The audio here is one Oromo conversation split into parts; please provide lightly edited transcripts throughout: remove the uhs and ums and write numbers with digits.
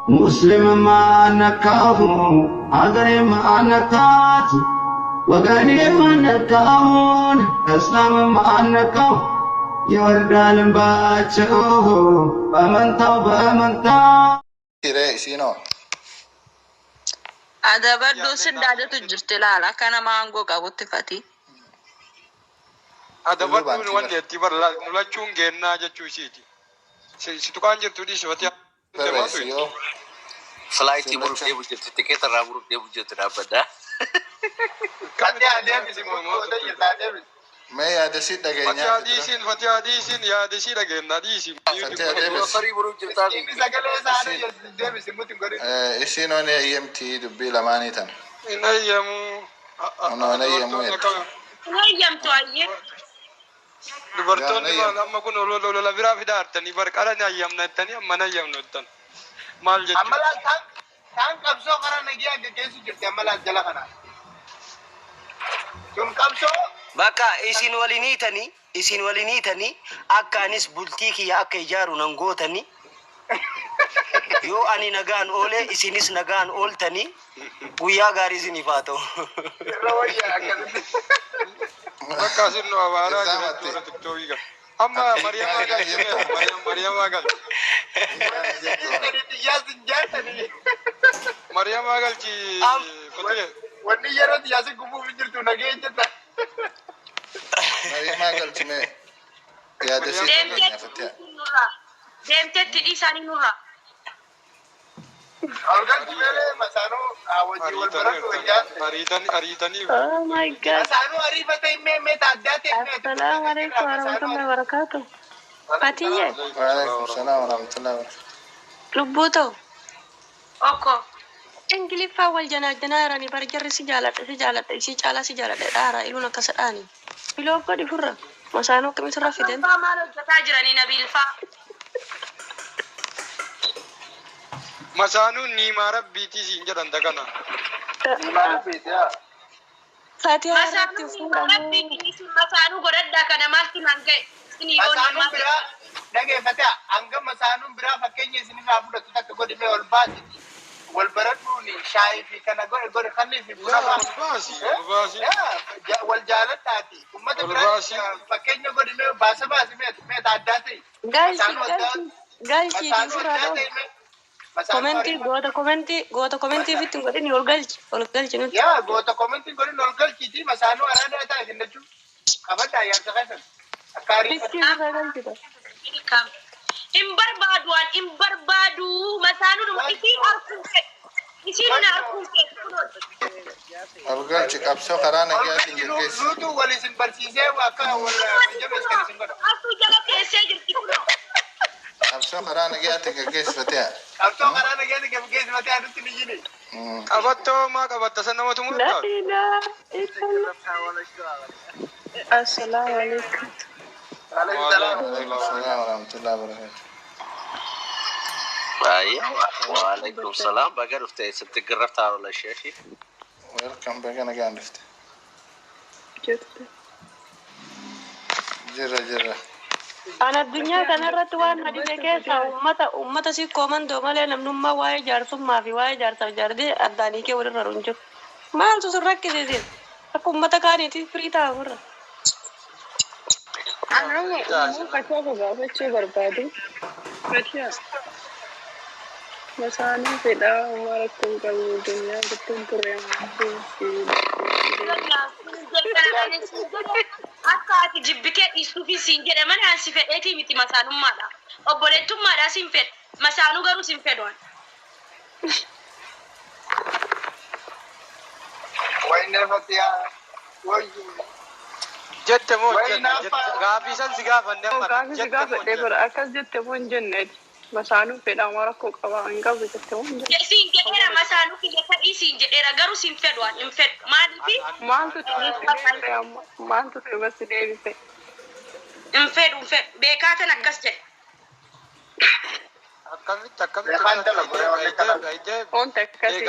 مسلم ما نكاه عذري ما نكات وقالي ما نكاون اسلام ما نكاه يوردال باچو بمنتا كيري سينو هذا بدو سدادة تجرت لا كان ما عنقو قابوت فتي هذا بدو وان يتبر لا تشون جينا جتشوشيتي ستوكان جرتو دي شفتي بريسيو فلايتي برو دي بجت تكيت الرابرو دي بجت رابدا كان يا ديفيس ما يا دسي دغينيا فتي حديثين يا دشي دغينا ديسين صري برو جرتا سينو ني يمتي دبي لمانيتن إن أيام انا نيمو ويم توي dubartoonni amma kun lola biraa fidaartanii barqarani ayyamnattanii amma nayyamnuttan maal jechuudha amala kan qabsoo qara nagiyaa geggeessu jirti amala jala kana kun qabsoo baka isin walinitani akka anis bultii kiyya akka ijaaru nan gootani yoo ani nagaan oole isinis nagaan ooltani guyyaa gaarii isiniif haa ta'u bakka sinu abaara jira tiktokiga amma Maryam agal Maryam agal ci kote wanni yeroo yaasi gubu jirtu nagee jetta Maryam agal cime ya dasi deemtetti dhiisanii nurra argan jibele masano awaji wal baratu wajjan aritani Oh my god. masano arifata me taadate Assalamu alaikum warahmatullahi wabarakatuh. Fatiyye. Waalaikum salam warahmatullahi wabarakatuh. Lubbuto. okko Ingiliffa wal janaarani bar jarri si jaalata si jaalata dhaara iluna kasadhaani. Biloo godhi furra. Masaanoo kamisirra fiden. faa maal hojjetaa jiranii nabiilfaa masanu ni marabbiiti siin jedhan dagana Fatiha masaanuu irratti ni fuudhamu. marabbii sun masaanuu godhadhaa kana maaltu nan ga'e isinii yoo masano ni bira dhageeffata hanga masano bira fakkeenya isinirraa fudhatu takka godhime wal baasiti wal baradhuuni shaayii fi kana godhe kannii fi buna baasi wal jaaladhaati ummata bira fakkeenya godhime baasa meeta addaa ta'e Galchi furra dho. Goota komentii fitti godhini ol galchi nuti. yaa goota komentiin godhin ol galchiiti masaanuu araada ta'a isin jechuun qabadhaa yaadsa keessan akka Fitti ariifatu furra galchita. kam in barbaadu masaanuu isiin harkuun Algalchi qabsoo karaa nagaatiin geggeessu. nuutu wal isin barsiisee akka wal jabees kan isin godha asuu jala keessee jirti kunoo Qabsoo karaa nagaatiin geggeessifatea. qabsoo karaa nageenya geessifatee adutti ni jini qabattoo maa qabatta san namatu La mul'ata ilaha illallah. Assalamu alaikum. Waalaikum salam warahmatullahi wabarakatuh. وعليكم السلام بقى رفتي ستقربت على الشيخ Welcome back again lifte. Jira. An addunyaa kanarratti waan hadise keessa ummata si komandoo malee namnummaa waa'ee jaarsummaa fi waa'ee jaarsaaf jaardee addaanii kee walirra runju. Maaltu sun rakkisiisin? Akka ummata kaaniitiif firii ta'a furra. Masaanuu fedhaa uumaa rakkoo qabu addunyaa gidduun ture akka ati jibbitee dhiistuu fi siin jedhe mana ansi fedheetii miti masaanummaadha obboleettummaadha siin fedhe masaanuu garuu siin fedhuan wayneefatiyaa wayyu jette moo gaafii san si gaafanne Gaafi si gaafadhee bara akkas jette moo hin jenne masaanuu fedhaa uumaa rakkoo qaba hin qabu jette moo hin jenne. siin jedheera masaanuu kiyya ta'ii siin jedheera garuu siin fedhuan hin fedhu maaliifi Maaltu irratti deebise? hin fedhu beekaatan akkas jedhe Oonta akkasii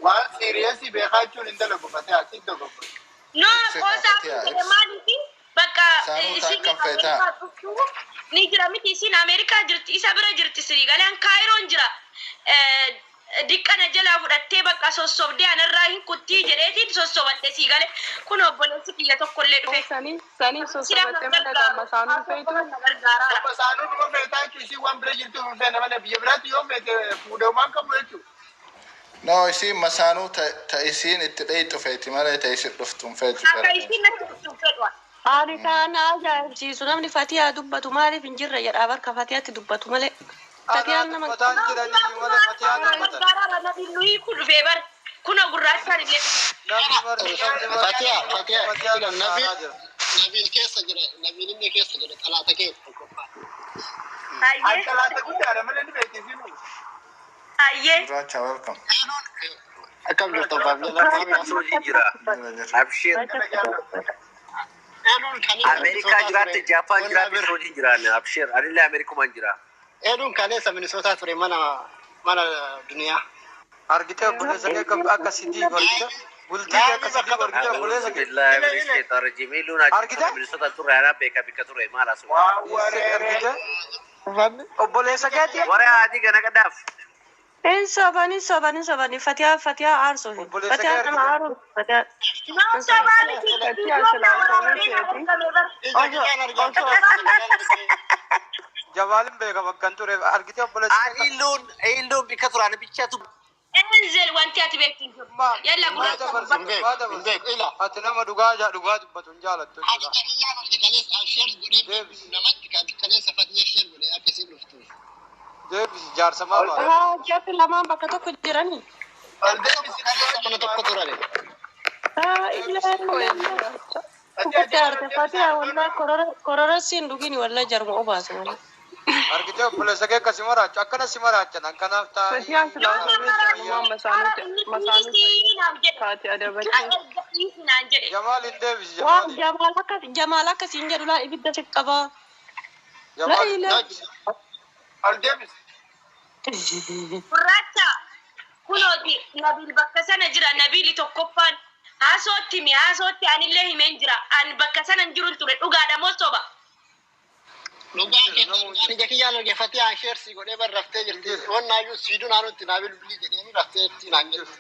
waan siiriyeesii beekaachuun hin dalagu fatee asitti dogoggora no qosaa jedhe maaliifi bakka Saanuu takkan feetaa. ni jira miti isin Ameerikaa jirti isa bira jirti siri galaan Kaayiroon jira diqqana jalaa fudhattee bakka sossobdee anarraa hin kuttii jedheetiin sossobadhe sii gale kun obboleessi kiyya tokkollee dhufe sanii sossobattee mana qaama saanuu feetu. Masaanuu dhuma feetaa kiisii waan bira jirtu hin feene malee biyya biraatti yoo feete fuudhamaan qabu jechuudha. No, isiin masaanuu ta isiin itti dheeyxu feeti malee ta isin dhuftuun feeti. Akka isiin natti dhuftuun fedhu. Ani kan ajaa'ibsiisu namni Fatiyaa dubbatu maaliif hin jirre jedhaa barka Fatiyaatti dubbatu malee. Fatiyaan nama Mataan jiranii malee Fatiyaan dubbatan. Gargaara nabi nuyi kun dhufee bar kuna gurraachaan illee. Fatiyaa nabiin keessa jira nabiin inni keessa jira xalaata keessa. Hayyee. Xalaata guddaadha malee ni beekisiinu. Hayyee. Gurraacha welcome. Akkam jirtu baabila jira. Abshir. Amerikaa jiraatte Jaapaan jiraatte soojii jiraanne abshir. Anillee Ameerikumaan jira. Eeruun kaleessa Minisootaa ture mana duniyaa. Argitee obboleessa kee akka sidii bargita. Bultii kee akka sidii bargita obboleessa kee. Billahi ministeeta rajimii luuna Minisootaa turre anaa beeka bika turre maal asuma. Obboleessa keeti. Waree haadii gana qadaaf. hin sobani Fatiyaa aarsu hin. Fatiyaa nama aaru Fatiyaa. Jawaalin beeka bakkan ture argitee obboleessa. Illuun bika turaan bichaatu. Enzel wanti ati beektin jiru. Yalla gurraacha. Ati nama dhugaa dubbatu hin jaalattu. Deebisi jaarsa maal baala. Haa jarri lamaan bakka tokko jiranii. Mana tokko turani. Haa illee. Jaarte Fatiyaa wallaa kororosiin dhugini wallaa jarma obaasu malee. Argitee obboleessa kee akkasi maraachu akkana si maraachan akkanaaf taa'ee. Fatiyaan silaa waan masaanuu taate adabachi. Jamaal hin deebisi Waan Jamaal. Jamaal akkasiin jedhu laa ibidda si qabaa. Jamaal. Gurraacha kunooti nabil bakka sana jira nabili tokkoffaan haasootti anillee himeen jira an bakka sana hin jiru ture dhugaadha moo soba. Ani kiyyaan argeeffate ansheersi godhee barraftee jirti. Wannaayyuu siiduu naannotti naa bilbilii jedhanii rafteetti naan jirti.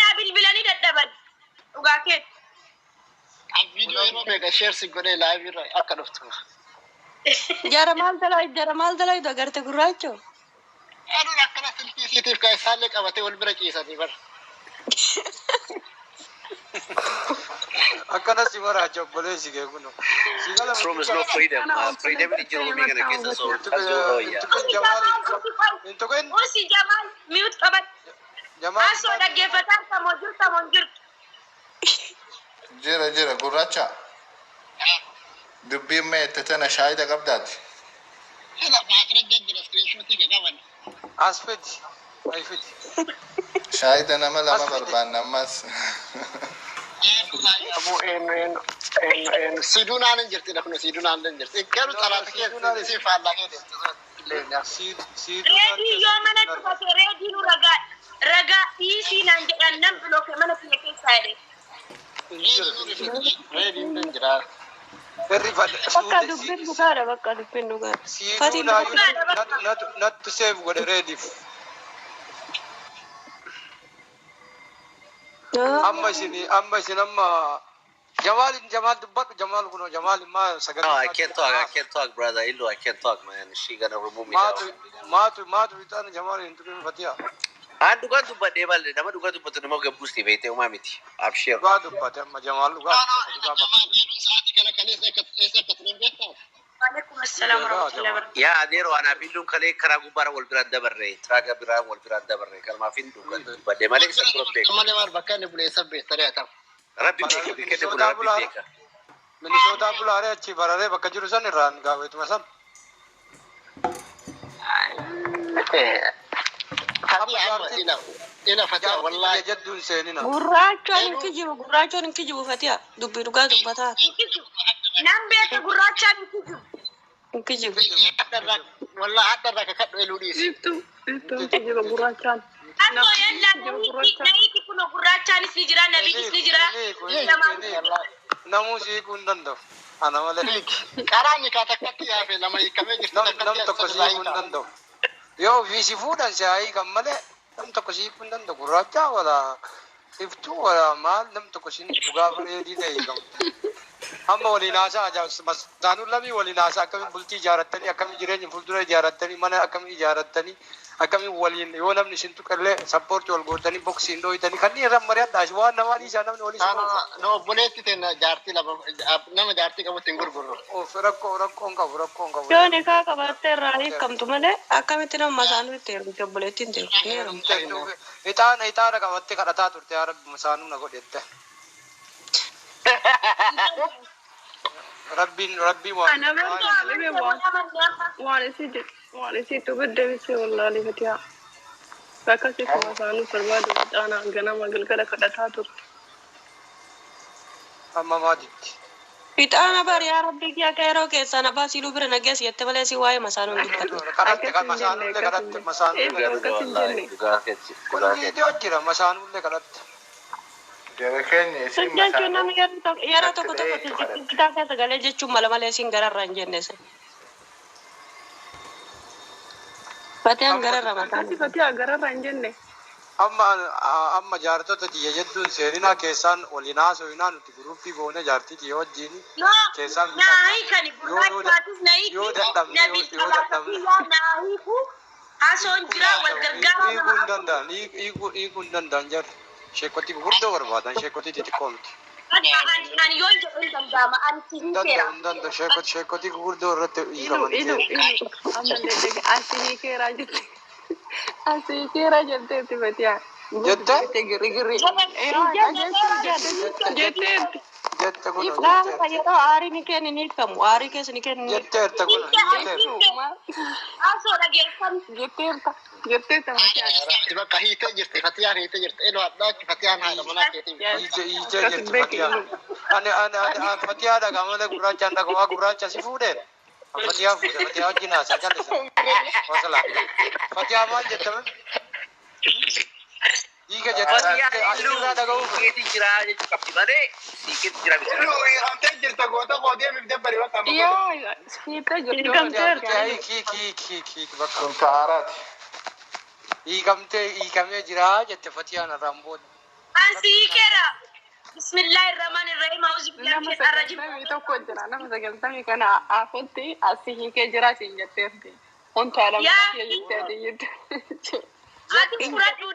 Naa bilbilanii dadhaban dhugaa kee. Viidiyoo yeroo meeqa sheersi godhee laayivirra akka dhuftu. Jara maal dalaidu agarte gurraacho. Aduun akkana silkiisiitiif kan isaallee qabatee wal bira ciisanii bara. Akkana si maraacha obboleessi kee kuno. From is no freedom. Freedom in Jerome gonna kiss us all. Usi Jamal miut qabat. Asoo dhaggeeffataan tamoon jirtu. Jira gurraacha. Dubbiin meette tana shaayida qabdaati. Asfiti. Ayfiti. Shaayida nama lama barbaanna ammas. Siiduu naan hin jirti kun siiduu naan hin jirti. Garuu xalaata keessa si faallaa keessa. Reedii yoo mana dhufate reediinu ragaa dhiisii naan jedhan nan bilooke mana kiyya keessaa jedhe. Reediin hin jira. Bakka dubbin dhugaadha. Siiduu nattu seef godhe reediif. Amma isin amma Jamal dubbadhu Jamal kuno Jamal ma No, I can't talk, brother. Illu, I can't talk, man. She gonna remove me. Maatu bitaan Jamal hin tuqin Fatiyaa. Dhugaa dubbadhee balle nama dhugaa dubbatu nama gabbuusti beekte uumaa miti. Abshir. Dhugaa dubbate amma Jamal dhugaa dubbate. Waalaikum assalam warahmatullahi wabarakatuh. Yaa adeero ana billuun kalee karaa gubbaara wal biraan dabarre. Traaga biraan wal biraan dabarre. Kalmaaf hin dhugaa dubbadhee malee isa dura beeku. Malee maal bakka inni buleessa beektaree ta'u. Rabbi beeka beekate bula Rabbi beeka. Minisootaa bulaaree achi bararee bakka jiru san irraan gaafetuma san. Ina Fatiyaa wallahi jedduun seenina. Gurraachoon hin kijibu Fatiyaa dubbii dhugaa dubbataa. Nan beeka gurraachaan hin kijibu. Wallahi hadda irraa kakadhu eluu dhiisi. Ittuu kijiba gurraachaan. Akkoo yalla nayiiti kuno gurraachaanis ni jira nabiinis ni jira. Namuu siikuu hin danda'u. Ana malee. Qaraani kaatakkatti yaafe lama hiikamee jirti Nam tokko siifuu hin danda'u. Yoo ofii si fuudhan si'aayii kan malee nam tokko siifuu hin danda'u. Gurraacha wala iftuu wala maal nam tokko siin dhugaa bareedii ta'e hiikamu. Amma waliin haasaa masaanuu lamii waliin haasaa akkamiin bultii ijaarrattanii akkamiin jireenya fuuldura ijaarrattanii mana akkamiin ijaarrattanii akkamiin waliin yoo namni isin tuqallee sappoortii wal gootanii boksiin dhooytanii kanneen irra mari'adhaas waan namaa dhiisaa namni walii sana no obboleetti tenna jaartii lama nama jaartii qabutti hin gurgurru. Of rakkoon qabu. Yoo ni kaa qabattee irraa hiikamtu malee akkamitti nama masaanuu itti heerumte obboleettiin ta'e. Ixaana qabattee kadhataa turte yaa rabbi masaanuu na godhette. Rabbiin waan isiitu gaddeebisee wallaalee fatiyaa. Akkasii kuma isaanii barbaadu ixaanaa ganama galgala kadhataa turte. Amma maatiitti. Ixaana bari yaa rabbi kiyya akka yeroo keessaa na baasiiluu bira nagees jette malee si waa'ee masaanuu hin dubbatu. Kadhatte kan masaanuullee kadhatte masaanuullee. Kun jira masaanuullee kadhatte. Jechuun namni yeroo tokko bitaa keessa galee jechuun mala malee siin gararra hin jenne sen. Fatiyaan gararra mataan. Fatiyaan gararra hin jenne. Amma jaartota tiyya jedduun seeninaa keessaan waliin haasofnaa nuti guruppii goone jaartii tiyya wajjin keessaan yoo dadhabne haasoon jira wal gargaaraa hiikuu hin danda'an jarri. Sheekoti gurguddoo barbaadan sheekoti xixiqqoo miti. Ani yoon jedhu hin danda'ama. Ani si hiikeera. Hin danda'u sheekoti gurguddoo irratti hiikaman. Ammallee dhage asii hiikeeraa jirti. Asii hiikeeraa jetteetti Fatiyaa. Jette? Girri. Jetteetti. Jette kun. Gaafa yeroo aarii ni kenni ni hiikamu. Aarii keessa ni kenni. Jetteerta kun. Haasoo dhageeffan. Jetteerta Fatiyaan. Bakka hiitee jirti Fatiyaan hiitee jirti. Elo hadhaachi Fatiyaan haadha manaa keetii. Hiitee jirti Fatiyaan. Ani Fatiyaa dhagaa malee gurraachaan dhagaa gurraacha si fuudheen. Fatiyaa fuudhe Fatiyaa wajjin haasaa callisa. Wasala. Fatiyaa maal jettame? Hiika jettame. Asirraa dhaga'uu keetii jira jechuu qabdi malee siiqeetti jira miti. Hiikamtee jirta goota qoodee mifdee bari bakka amma. Yoo hiitee jirti. Hiik bakka. Kun taaraati. Hiikamee jira jette Fatiyaan irraan booda. Ansi hiikeera. Bismillahirrahmanirrahim. Auzu billahi Nama minashaitanir rajim. sagantamii tokko jira. Nama sagantamii kana afotti asii hiikee jira siin jetteerti. Huntaa lama jettee. Ati fudhadhu.